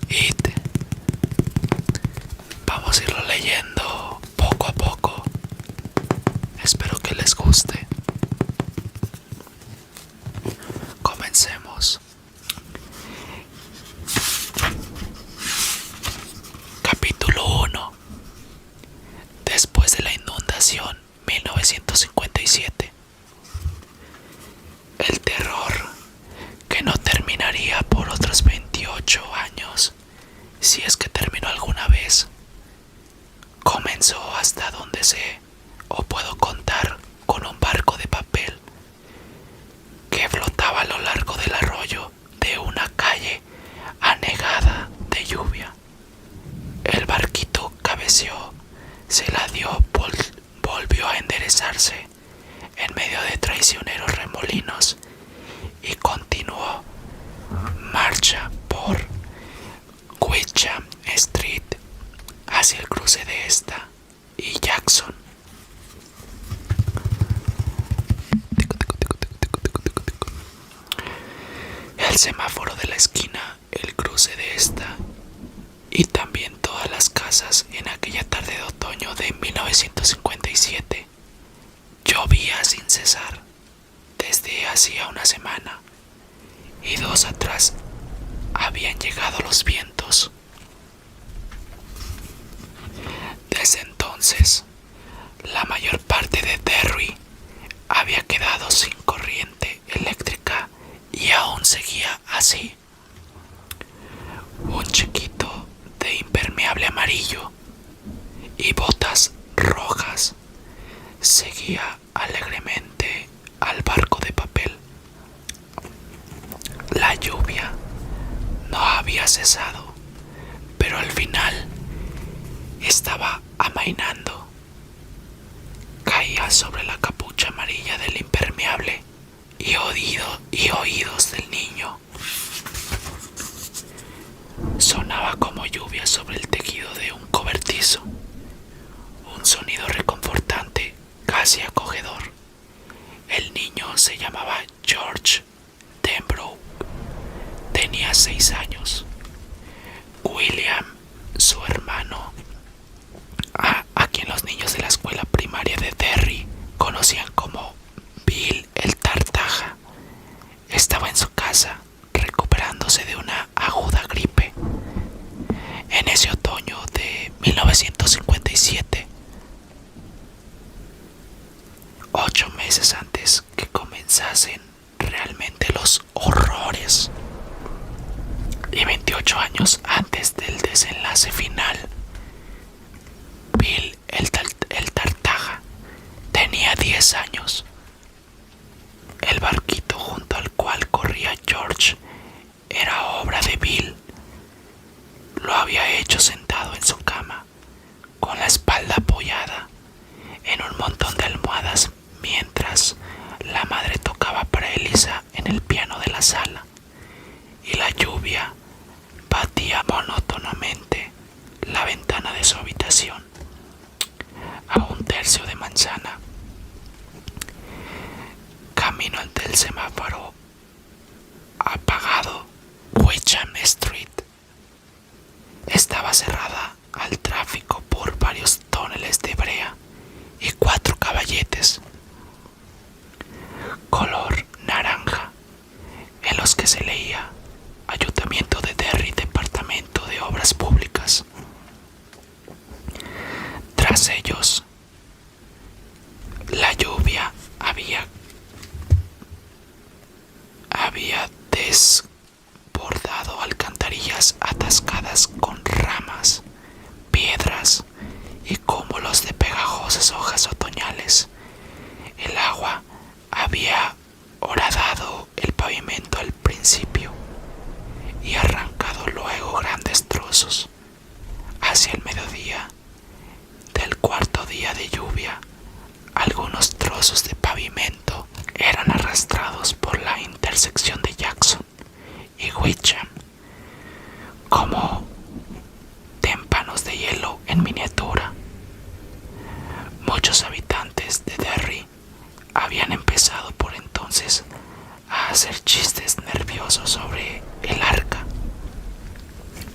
It. Vamos a irlo leyendo poco a poco. Espero que les guste. Comencemos. Capítulo 1. Después de la inundación, 1957. El terror, que no terminaría por otros 28 años, si es que terminó alguna vez, comenzó hasta donde sé o puedo contar con un barco de papel que flotaba a lo largo del arroyo de una calle anegada de lluvia. El barquito cabeceó, se la dio, volvió a enderezarse en medio de traicioneros remolinos y continuó marcha por Witcham Street hacia el cruce de esta y Jackson. El semáforo de la esquina, el cruce de esta y también todas las casas en aquella tarde de otoño de 1957 llovía sin cesar desde hacía una semana y 2 atrás habían llegado los vientos. Desde entonces, la mayor parte de Derry había quedado sin corriente eléctrica y aún seguía así. Un chiquito de impermeable amarillo y botas rojas seguía alegremente al barco de papel. La lluvia no había cesado, pero al final estaba amainando. Caía sobre la capucha amarilla del impermeable y oídos del niño. Sonaba como lluvia sobre el tejido de un cobertizo, un sonido reconfortante, casi acogedor. El niño se llamaba George Denbrough. Tenía 6 años. William, su hermano, a quien los niños de la escuela primaria de Derry conocían como Bill el Tartaja, estaba en su casa recuperándose de una aguda gripe. En ese otoño de 1957, 8 meses antes que comenzasen realmente los horrores y 28 años antes del desenlace final, Bill el Tartaja tenía 10 años. El barquito junto al cual corría George era obra de Bill. Lo había hecho sentado en su cama, con la espalda apoyada en un montón de almohadas, mientras la madre tocaba para Elisa en el piano de la sala y la lluvia batía monótonamente la ventana de su habitación a 1/3 de manzana. Camino ante el semáforo apagado, Witcham Street estaba cerrada al tráfico por varios túneles de brea y 4 caballetes color naranja en los que se leía Ayuntamiento de Derry, Departamento de Obras Públicas. Tras ellos, la lluvia había desbordado alcantarillas atascadas con ramas, piedras y cúmulos de pegajosas hojas otoñales. El agua había horadado el pavimento al principio y arrancado luego grandes trozos. Hacia el mediodía del 4.º día de lluvia, algunos trozos de pavimento eran arrastrados por la intersección de Jackson y Witcham como témpanos de hielo en miniatura. Muchos habitantes de Derry habían empezado por entonces a hacer chistes nerviosos sobre el arca.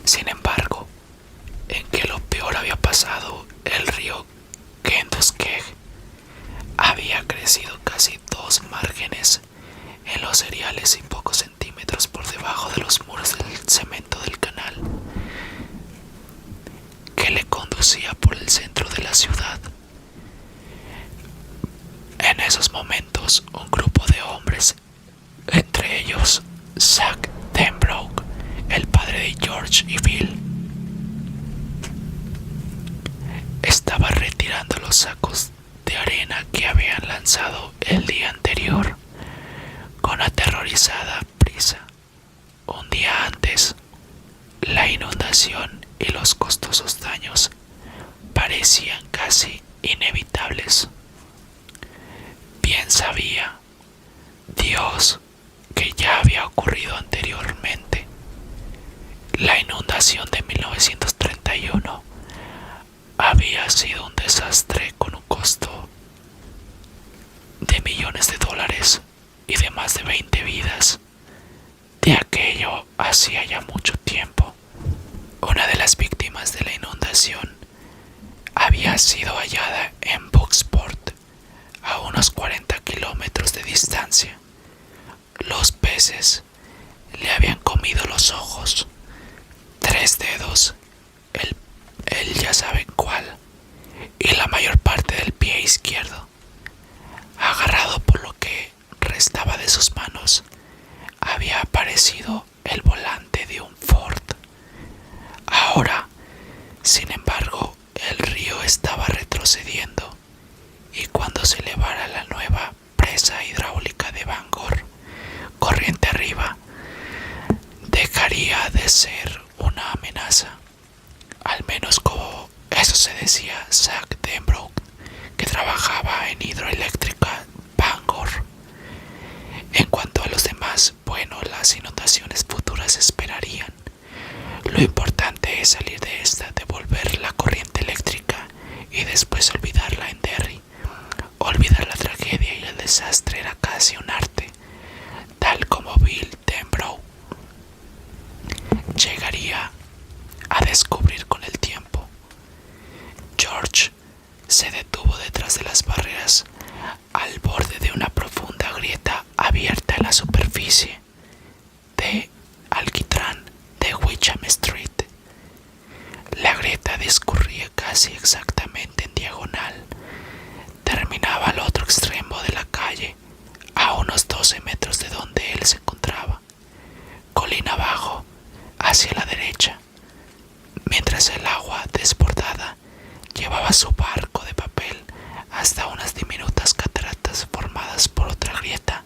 Sin embargo, en que lo peor había pasado, el río Kentuskeg había crecido casi 2 márgenes en los cereales y pocos centímetros por debajo de los muros del cemento del canal que le conducía por el centro de la ciudad. En esos momentos, un grupo de hombres, entre ellos Zack Denbrough, el padre de George y Bill, estaba retirando los sacos de arena que habían lanzado el día anterior con aterrorizada prisa. Un día antes, la inundación y los costosos daños parecían casi inevitables. Bien sabía Dios que ya había ocurrido anteriormente. La inundación de 1931 había sido un desastre con un costo de millones de dólares y de más de 20 vidas. De aquello hacía ya mucho tiempo. Una de las víctimas de la inundación había sido hallada en Bucksport, a unos 40 kilómetros de distancia. Los peces le habían comido los ojos, 3 dedos, él ya sabe cuál, y la mayor parte del pie izquierdo. Agarrado por lo que restaba de sus manos, había aparecido el volante de un Ford. Ahora, sin embargo, el río estaba retrocediendo, y cuando se elevara la nueva presa hidráulica de Bangor, corriente arriba, dejaría de ser una amenaza. Al menos como eso se decía Zack Denbrough, que trabajaba en hidroeléctrica Bangor. En cuanto a los demás, bueno, las inundaciones futuras esperarían. Lo importante es salir de esta, devolver la corriente eléctrica y después olvidarla en Derry. Olvidar la tragedia y el desastre era casi un arte, tal como Bill Denbrough llegaría a descubrir con el tiempo. George se detuvo detrás de las barreras, al borde de una profunda grieta abierta en la superficie de alquitrán de Wickham Street. La grieta discurría casi exactamente en diagonal. Terminaba al otro extremo de la calle, a unos 12 metros de donde él se encontraba, colina abajo, hacia la derecha, mientras el agua desbordada llevaba su barco de papel hasta unas diminutas cataratas formadas por otra grieta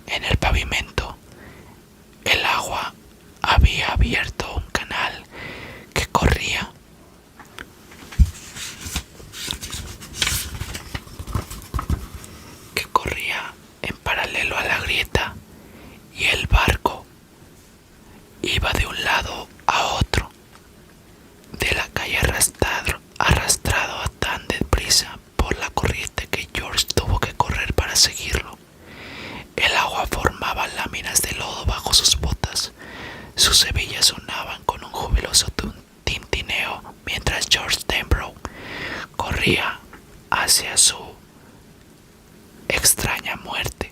en el pavimento. El agua había abierto un canal que corría en paralelo a la grieta, y el barco iba de un lado a otro de la calle arrastrado a tan deprisa por la corriente que George tuvo que correr para seguirlo. El agua formaba láminas de lodo bajo sus botas. Sus hebillas sonaban con un jubiloso tintineo mientras George Denbrough corría hacia su extraña muerte.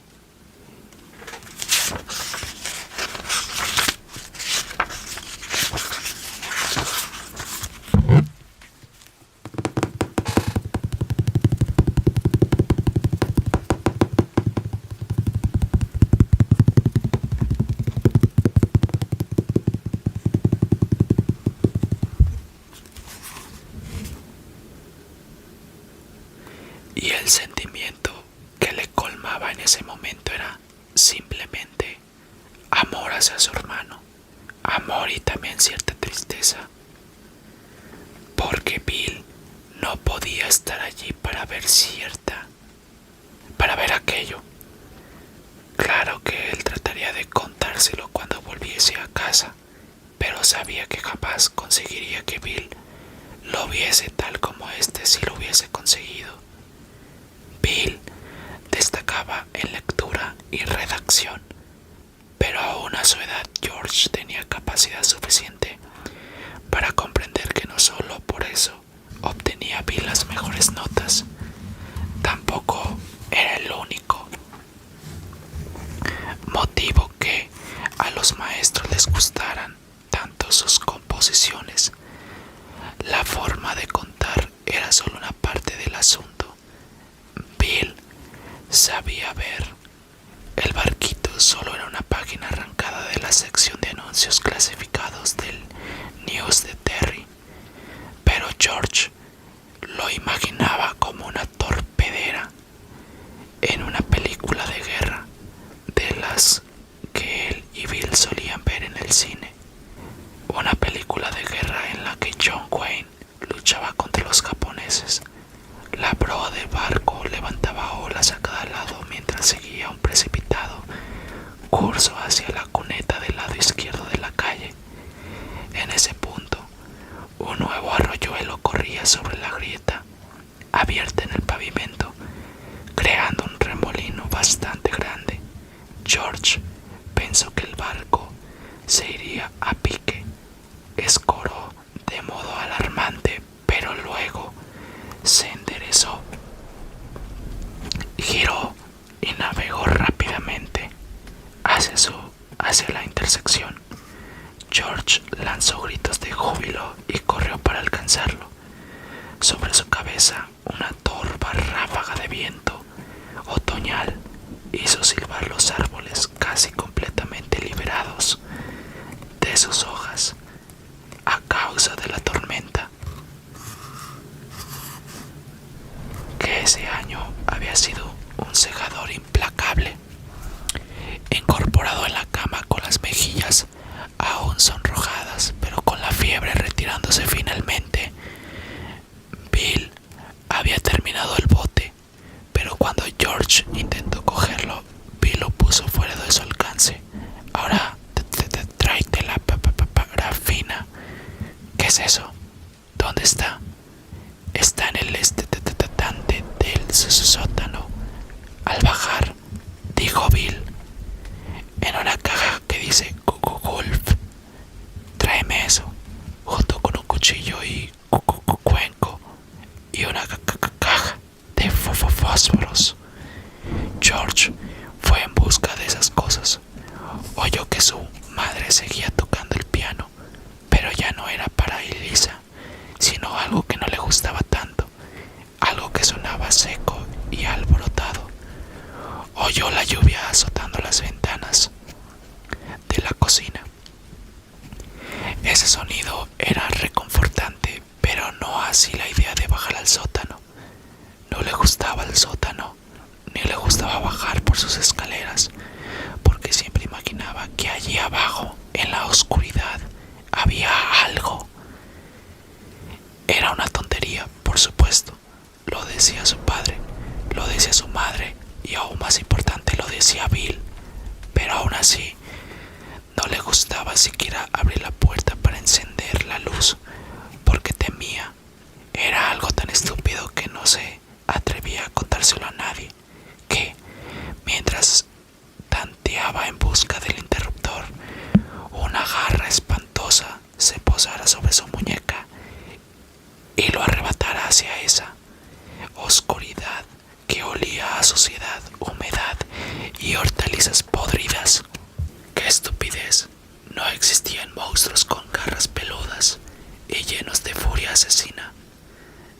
Y el sentimiento que le colmaba en ese momento era simplemente amor hacia su hermano, amor y también cierta tristeza, porque Bill no podía estar allí para ver aquello. Claro que él trataría de contárselo cuando volviese a casa, pero sabía que jamás conseguiría que Bill lo viese tal como este sí lo hubiese conseguido. Bill destacaba en lectura y redacción, pero aún a su edad George tenía capacidad suficiente para comprender que no solo por eso obtenía Bill las mejores notas, tampoco era el único motivo que a los maestros les gustaran tanto sus composiciones. La forma de contar era solo una parte del asunto. Bill sabía ver. El barquito solo era una página arrancada de la sección de anuncios clasificados del News de Terry, pero George lo imaginaba como una torpedera en una película de guerra de las que él y Bill solían ver en el cine. Una película de guerra en la que John Wayne luchaba contra los japoneses. La proa del barco levantaba olas a cada lado mientras seguía un precipitado curso hacia la cuneta del lado izquierdo de la calle. En ese punto, un nuevo arroyuelo corría sobre la grieta abierta en el pavimento, creando un remolino bastante grande. George pensó que el barco se iría a pique. Escoró de modo alarmante, pero luego se enderezó, giró y navegó rápidamente hacia la intersección. George lanzó gritos de júbilo y corrió para alcanzarlo. Sobre su cabeza, una torva ráfaga de viento otoñal hizo silbar los árboles casi completamente liberados de sus hojas a causa de la tormenta, que ese año había sido un segador implacable. Incorporado en la cama con las mejillas aún sonrojadas, pero con la fiebre retirándose finalmente, Bill había terminado el bote, pero cuando George intentó cogerlo, Bill lo puso fuera de su alcance. Ahora tráete la parafina. ¿Qué es eso? ¿Dónde está? Está en el estante del sótano. Al bajar, dijo Bill, en una caja que dice Golf. Tráeme eso, junto con un cuchillo y cuenco y una caja de fósforos. George fue en busca de esas cosas. Oyó que su madre seguía tocando el piano, pero ya no era para Elisa, sino algo que no le gustaba tanto, algo que sonaba seco y alborotado. Oyó la lluvia azotando las ventanas de la cocina. Ese sonido era reconfortante, pero no así la idea de bajar al sótano. No le gustaba el sótano, ni le gustaba bajar por sus escaleras, porque siempre imaginaba que allí abajo, en la oscuridad, había algo. Era una tontería, por supuesto. Lo decía su padre, lo decía su madre, y aún más importante, lo decía Bill. Pero aún así, no le gustaba siquiera abrir la puerta para encender la luz, porque temía. Era algo tan estúpido que no se atrevía a contárselo a nadie, que, mientras tanteaba en busca del interruptor, una garra espantosa se posara sobre su muñeca y lo arrebatara hacia esa oscuridad que olía a suciedad, humedad y hortalizas podridas. ¡Qué estupidez! No existían monstruos con garras peludas y llenos de furia asesina.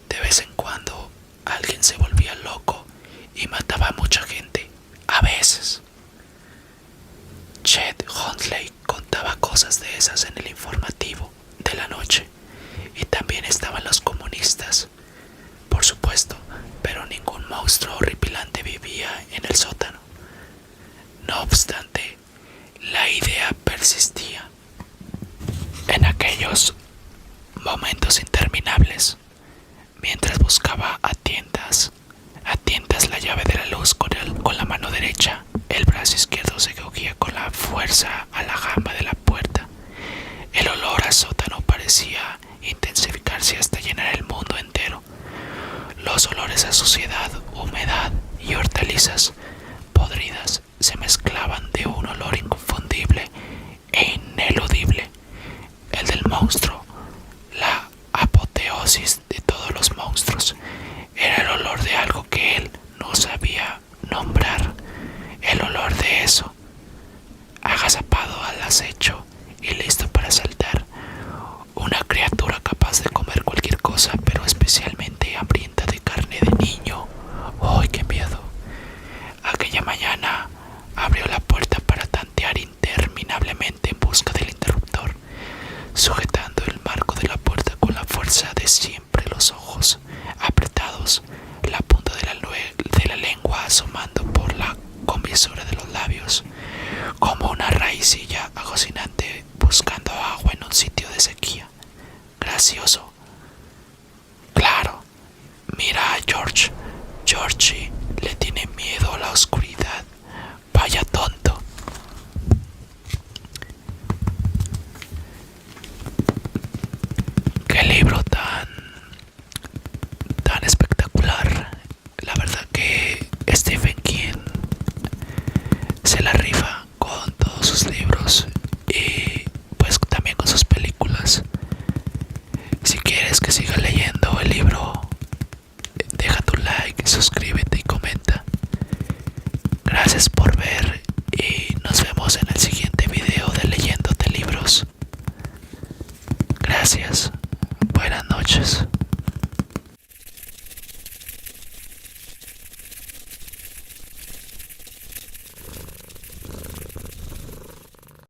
De vez en cuando alguien se volvía loco y mataba a mucha gente, a veces. Chet Huntley contaba cosas de esas en el informativo de la noche, y también estaban los comunistas, por supuesto, pero ningún monstruo horripilante vivía en el sótano. No obstante, la idea persistía. En aquellos momentos interminables, mientras buscaba a tientas la llave de la luz con la mano derecha, el brazo izquierdo se cogía con la fuerza a la jamba de la puerta. El olor a sótano parecía intensificarse hasta llenar el mundo entero. Los olores a suciedad, humedad y hortalizas podridas se mezclaban de un olor inconfundible e ineludible, el del monstruo, tiene siempre los ojos apretados, la punta de la lengua asomando por la comisura de los labios, como una raicilla agocinante buscando agua en un sitio de sequía. Gracioso. Claro, mira a George. Georgie le tiene miedo a la oscuridad. Vaya tonto. Qué libro tan espectacular. La verdad que Stephen King se la rifa con todos sus libros y pues también con sus películas. Si quieres que siga leyendo el libro, deja tu like, suscríbete y comenta. Gracias por ver y nos vemos en el siguiente video de Leyéndote Libros. Gracias. Buenas noches.